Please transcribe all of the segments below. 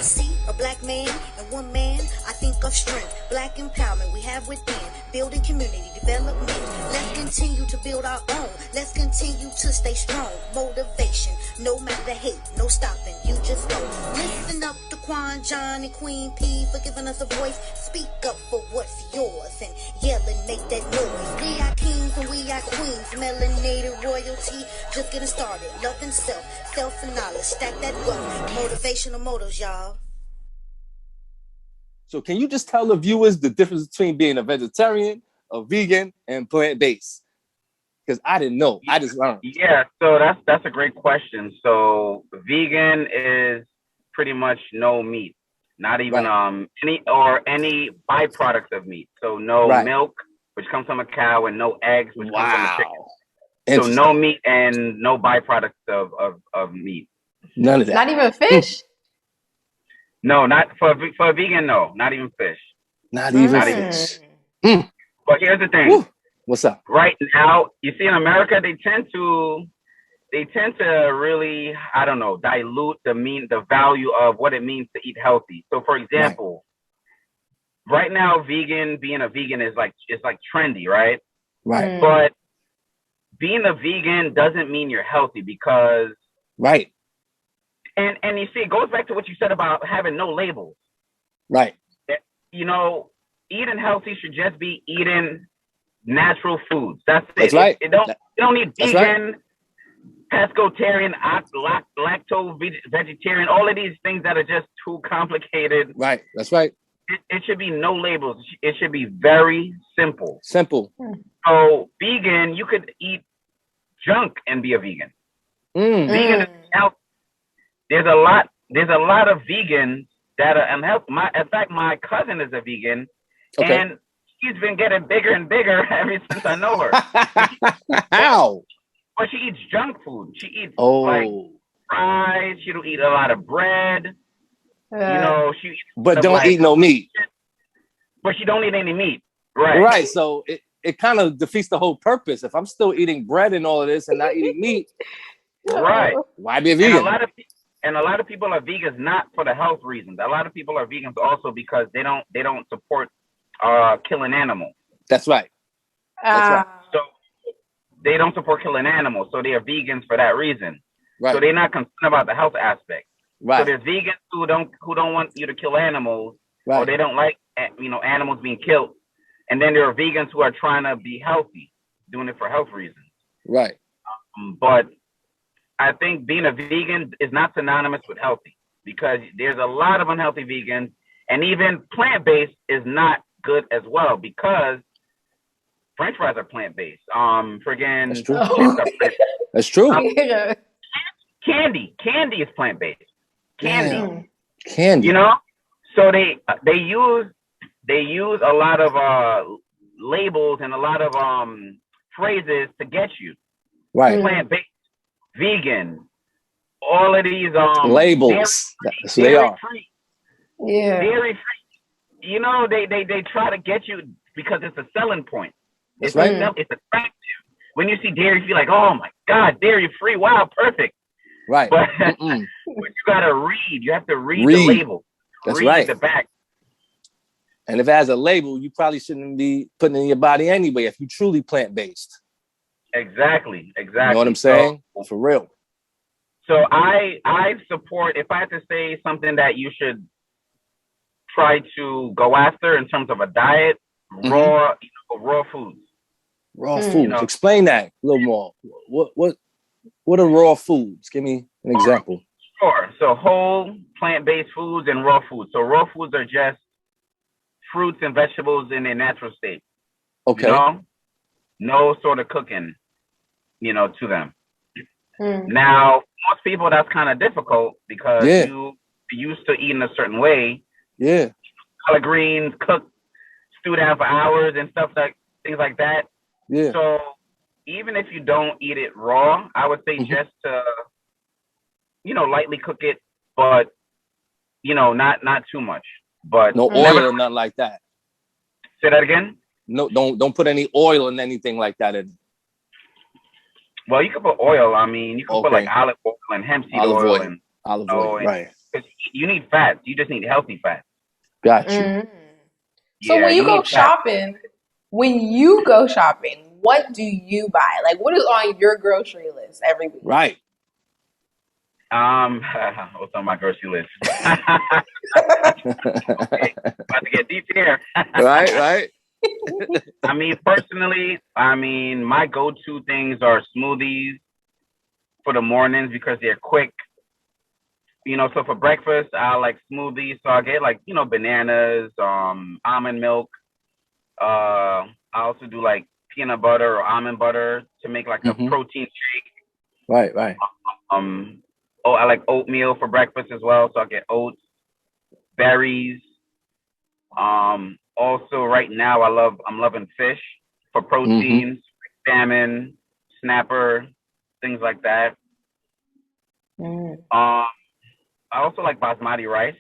see a black man and one man, I think of strength, black empowerment we have within, building community development. Let's continue to build our own. Let's continue to stay strong. Motivation, no matter the hate, no stopping. You just go. Listen up to Quan, John, and Queen P for giving us a voice. Speak up for what's yours and yell and make that noise. We are kings and we are queens. Melanated royalty, just getting started. Loving self and knowledge. Stack that wealth. Motivational motors, y'all. So can you just tell the viewers the difference between being a vegetarian, a vegan, and plant-based? Because I didn't know. I just learned. Yeah, so that's a great question. So vegan is pretty much no meat, not even any byproducts of meat. So no milk, which comes from a cow, and no eggs, which comes from a chicken. So no meat and no byproducts of meat. None of that. Not even fish? No, not for a vegan. No, not even fish. Not even fish. But here's the thing. Woo. What's up? Right now, you see in America, they tend to really, I don't know, dilute the value of what it means to eat healthy. So for example, right now, being a vegan is it's trendy, right? Right. But being a vegan doesn't mean you're healthy because And you see, it goes back to what you said about having no labels. Right. You know, eating healthy should just be eating natural foods. That's it. That's right. You don't need vegan, pescatarian, lactose, vegetarian, all of these things that are just too complicated. Right. That's right. It should be no labels. It should be very simple. Simple. So vegan, you could eat junk and be a vegan. Vegan is healthy. There's a lot of vegans that are unhealthy. In fact, my cousin is a vegan, and she's been getting bigger and bigger ever since I know her. How? But she eats junk food. She eats like fries. She don't eat a lot of bread. She don't eat no meat. But she don't eat any meat. Right. Right. So it kind of defeats the whole purpose. If I'm still eating bread and all of this and not eating meat, right? Why be a vegan? And a lot of people are vegans not for the health reasons. A lot of people are vegans also because they don't support killing animals. That's right. So they don't support killing animals. So they are vegans for that reason. Right. So they're not concerned about the health aspect. Right. So there's vegans who don't want you to kill animals, or they don't like animals being killed. And then there are vegans who are trying to be healthy, doing it for health reasons. Right. But I think being a vegan is not synonymous with healthy because there's a lot of unhealthy vegans, and even plant-based is not good as well because French fries are plant-based. That's true. That's true. Candy is plant-based. Candy. Candy. You know, so they use a lot of labels and a lot of phrases to get you. Right. Plant-based. Vegan, all of these labels. That's what they are. Free. Yeah. Dairy free. You know, they try to get you because it's a selling point. That's right. It's attractive. When you see dairy free, like, oh my God, dairy free. Wow, perfect. Right. But, but you gotta read. You have to read the label. That's read right. the back. And if it has a label, you probably shouldn't be putting it in your body anyway if you're truly plant-based. Exactly. You know what I'm saying? So, for real. So I support, if I had to say something that you should try to go after in terms of a diet, raw foods. Raw foods. Explain that a little more. What are raw foods? Give me an example. Sure. So whole plant-based foods and raw foods. So raw foods are just fruits and vegetables in their natural state. Okay. You know? No sort of cooking, to them. Now, most people, that's kind of difficult because you used to eating a certain way. Yeah. Collard greens, cooked, stewed down for hours and things like that. Yeah. So even if you don't eat it raw, I would say just to, lightly cook it, but, not too much. But no oil or nothing like that. Say that again? No, don't put any oil in anything like that in. Well, you can put oil. I mean, you can put like olive oil and hemp seed oil and olive oil, right? because you need fats. You just need healthy fats. Got you. So Yeah, when you go fats. shopping, what do you buy? Like, what is on your grocery list every week? Right. What's on my grocery list? Okay, about to get deep here. Right. I mean, personally, my go-to things are smoothies for the mornings because they're quick. So for breakfast, I like smoothies. So I get like, bananas, almond milk. I also do like peanut butter or almond butter to make like a protein shake. Right. I like oatmeal for breakfast as well. So I get oats, berries. Also right now I'm loving fish for proteins, salmon, snapper, things like that. I also like basmati rice.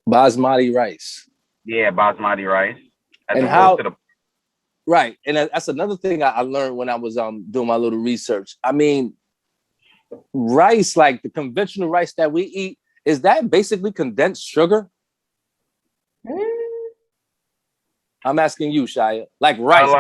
Basmati rice. Yeah, basmati rice. And how? Right, and that's another thing I learned when I was doing my little research. I mean, rice, like the conventional rice that we eat, is that basically condensed sugar? I'm asking you, Shaya. Like rice,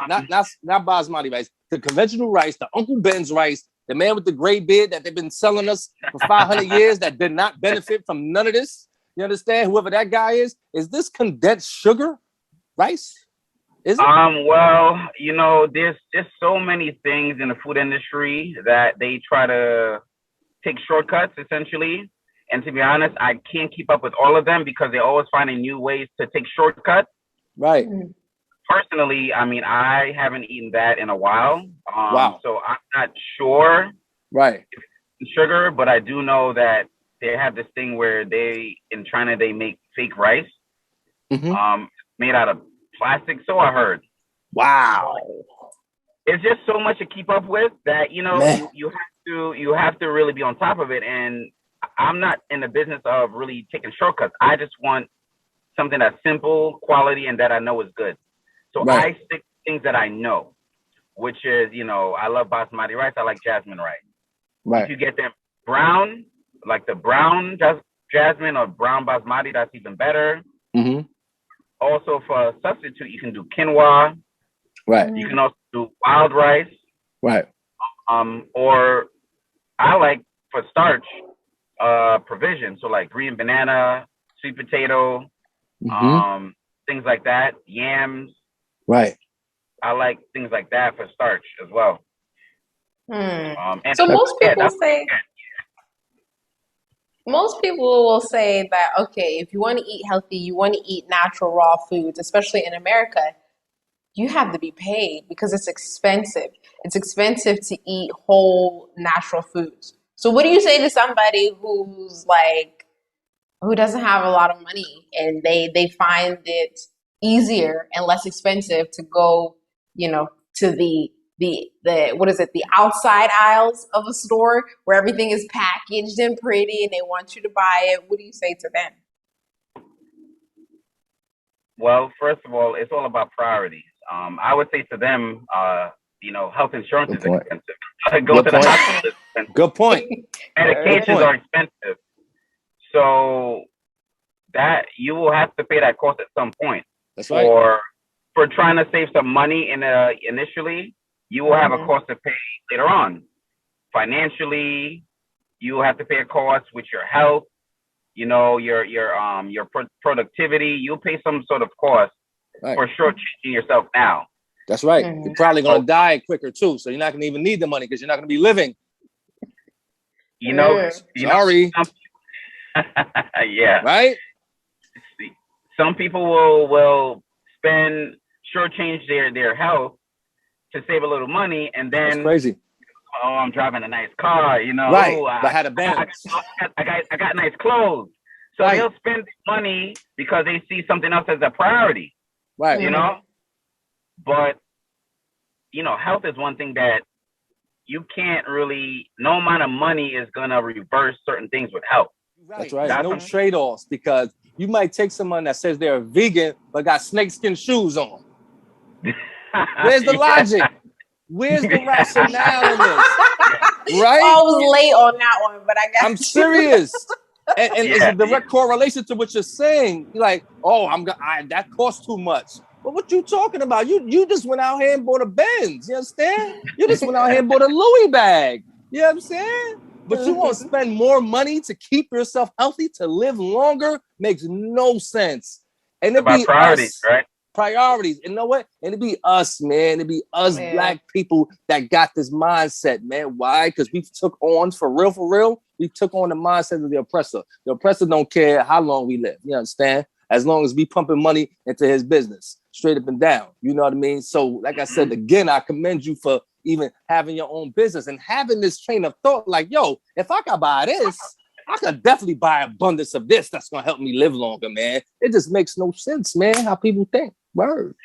not basmati rice. The conventional rice, the Uncle Ben's rice, the man with the gray beard that they've been selling us for 500 years that did not benefit from none of this. You understand? Whoever that guy is this condensed sugar rice? Is it? Well, there's just so many things in the food industry that they try to take shortcuts, essentially. And to be honest, I can't keep up with all of them because they're always finding new ways to take shortcuts. Right. Personally, I haven't eaten that in a while. Wow. So I'm not sure. Right. If it's sugar, but I do know that they have this thing where in China, they make fake rice. Made out of plastic. So I heard. Wow. It's just so much to keep up with that, you have to really be on top of it. And I'm not in the business of really taking shortcuts. I just want something that's simple, quality, and that I know is good. So I stick to things that I know, which is, I love basmati rice. I like jasmine rice. Right. If you get them brown, like the brown jasmine or brown basmati, that's even better. Also, for a substitute, you can do quinoa. Right. You can also do wild rice. Right. Or I like for starch, provision. So like green banana, sweet potato, things like that, yams. Right. I like things like that for starch as well. So most people will say that, okay, if you want to eat healthy, you want to eat natural raw foods, especially in America, you have to be paid because it's expensive. It's expensive to eat whole natural foods. So what do you say to somebody who doesn't have a lot of money and they find it easier and less expensive to go, to the outside aisles of a store where everything is packaged and pretty and they want you to buy it? What do you say to them? Well, first of all, it's all about priorities. I would say to them, health insurance is expensive. Go to the hospital is expensive. Good point. Medications are expensive. So that you will have to pay that cost at some point. That's right. Or for trying to save some money initially, you will have a cost to pay later on. Financially, you will have to pay a cost with your health, your productivity. You'll pay some sort of cost for shortchanging yourself now. That's right. You're probably going to die quicker too, so you're not going to even need the money because you're not going to be living. Sorry. Yeah. Right. Some people will shortchange their health to save a little money, and then that's crazy. Oh, I'm driving a nice car, Right. I had a band. I got nice clothes. So they'll spend money because they see something else as a priority. Right. But health is one thing that you can't really. No amount of money is gonna reverse certain things with health. Right. That's right. No trade-offs, because you might take someone that says they're a vegan but got snakeskin shoes on. Where's the logic? Where's the rationale in this? Right? I was late on that one, but I guess I'm serious. And it's a direct correlation to what you're saying. You're like, oh, that costs too much. But what you talking about? You just went out here and bought a Benz. You understand? You just went out here and bought a Louis bag. You know what I'm saying? But you want to spend more money to keep yourself healthy, to live longer? Makes no sense. And it be priorities, right? Priorities. And you know what? And it be us, man. It be us Black people that got this mindset, man. Why? Because we took on, for real, we took on the mindset of the oppressor. The oppressor don't care how long we live. You understand? As long as we pumping money into his business, straight up and down. You know what I mean? So, like I said, again, I commend you for even having your own business and having this train of thought. Like, yo, if I could buy this, I could definitely buy abundance of this. That's gonna help me live longer, man. It just makes no sense, man, how people think. Word.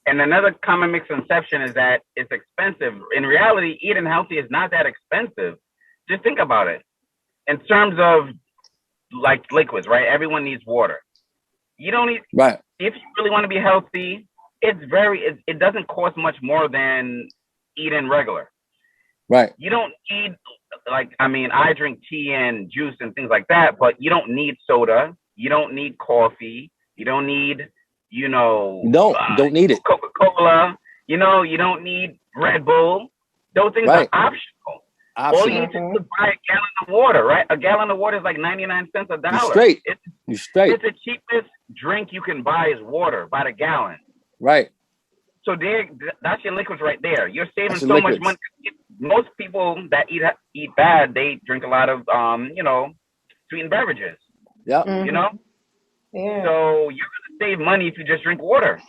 And another common misconception is that it's expensive. In reality, eating healthy is not that expensive. Just think about it. In terms of like liquids, right? Everyone needs water. You don't need, right. If you really want to be healthy, it doesn't cost much more than eating regular. Right. You don't need, I drink tea and juice and things like that, but you don't need soda. You don't need coffee. You don't need, you don't need it. Coca-Cola. You don't need Red Bull. Those things are optional. All you need to do is buy a gallon of water, right? A gallon of water is like 99 cents a dollar. You're straight. It's the cheapest drink you can buy is water by the gallon. Right. So that's your liquids right there. You're saving so much money. Most people that eat bad, they drink a lot of sweetened beverages. Yeah. Yeah. So you're gonna save money if you just drink water.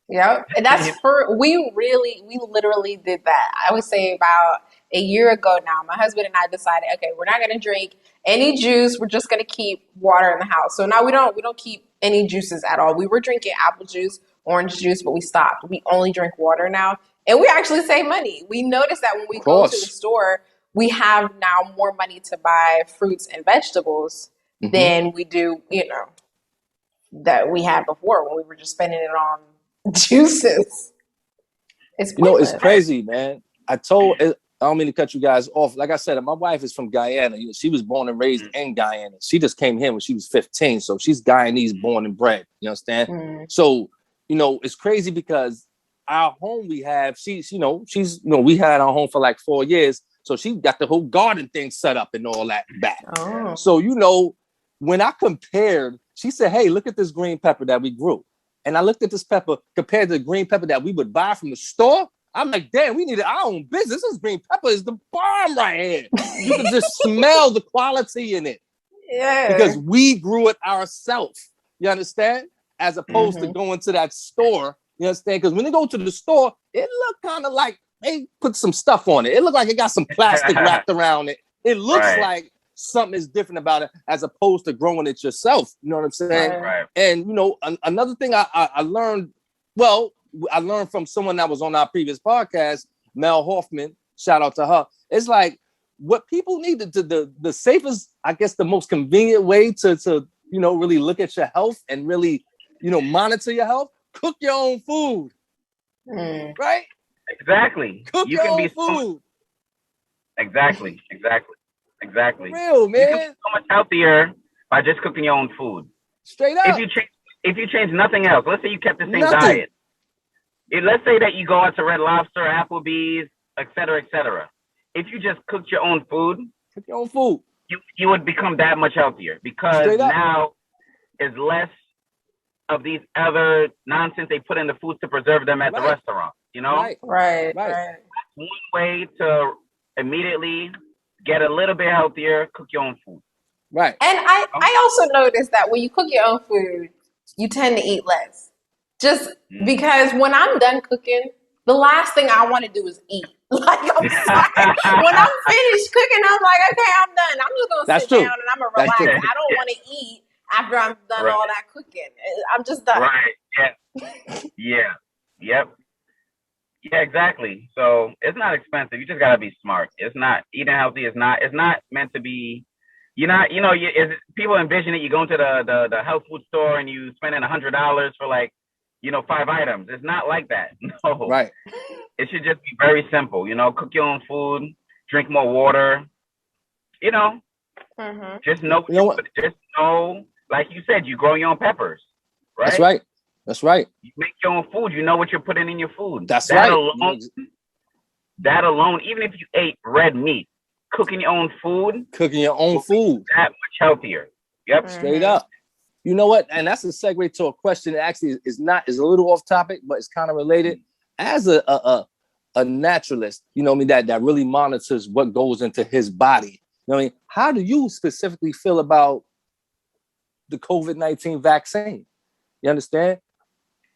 Yep. And that's we literally did that. I would say about a year ago now, my husband and I decided, okay, we're not going to drink any juice. We're just going to keep water in the house. So now we don't keep any juices at all. We were drinking apple juice, orange juice, but we stopped. We only drink water now. And we actually save money. We noticed that when we go to the store, we have now more money to buy fruits and vegetables than we do, that we had before when we were just spending it on juices. It's it's crazy, man. I don't mean to cut you guys off. Like I said, my wife is from Guyana. She was born and raised in Guyana. She just came here when she was 15. So she's Guyanese born and bred. You understand? So, it's crazy because our home we have, we had our home for like 4 years. So she got the whole garden thing set up and all that back. Oh. So, when I compared, she said, hey, look at this green pepper that we grew. And I looked at this pepper compared to the green pepper that we would buy from the store. I'm like, damn, we needed our own business. This green pepper is the bomb right here. You can just smell the quality in it. Yeah. Because we grew it ourselves. You understand? As opposed to going to that store. You understand? Because when they go to the store, it looked kind of like they put some stuff on it. It looked like it got some plastic wrapped around it. It looks like something is different about it as opposed to growing it yourself. You know what I'm saying? Right. And, another thing I learned, I learned from someone that was on our previous podcast, Mel Hoffman, shout out to her. It's like what people need the safest, I guess the most convenient way to really look at your health and really, monitor your health, cook your own food. Right? Exactly. Cook your own food. Exactly. Real, man. You can be so much healthier by just cooking your own food. Straight up. If you change nothing else, let's say you kept the same diet. Let's say that you go out to Red Lobster, Applebee's, et cetera. If you just cooked your own food, you would become that much healthier because now there's less of these other nonsense they put in the foods to preserve them at the restaurant. Right. One way to immediately get a little bit healthier, cook your own food. Right. And I also noticed that when you cook your own food, you tend to eat less. Just because when I'm done cooking, the last thing I want to do is eat. Like, I'm sorry. When I'm finished cooking, I'm like, okay, I'm done. I'm just going to sit down and I'm going to relax. I don't want to eat after I'm done all that cooking. I'm just done. Right. Yeah. Yep. Yeah, exactly. So it's not expensive. You just got to be smart. It's not, eating healthy it's not meant to be, people envision it. You go into the health food store and you spending $100 for like 5 items. It's not like that. No. Right. It should just be very simple. Cook your own food, drink more water. Just know. Just know, like you said, you grow your own peppers, right? That's right. That's right. You make your own food. You know what you're putting in your food. That's right. That alone, even if you ate red meat, cooking your own food. That much healthier. Yep. Straight up. You know what? And that's a segue to a question that actually is a little off topic, but it's kind of related. As a naturalist, that really monitors what goes into his body. How do you specifically feel about the COVID-19 vaccine? You understand?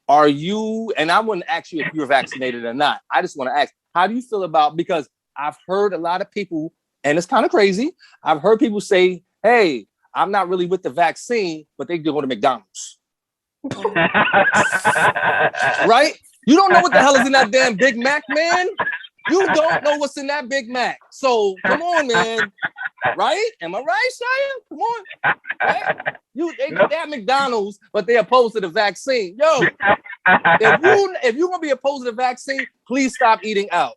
Are you, and I wouldn't ask you if you're vaccinated or not. I just want to ask, how do you feel about, because I've heard a lot of people, and it's kind of crazy, I've heard people say, hey, I'm not really with the vaccine, but they go to McDonald's. Right? You don't know what the hell is in that damn Big Mac, man. You don't know what's in that Big Mac. So come on, man. Right? Am I right, Shia? Come on. Right? They have McDonald's, but they're opposed to the vaccine. Yo, if you're gonna be opposed to the vaccine, please stop eating out.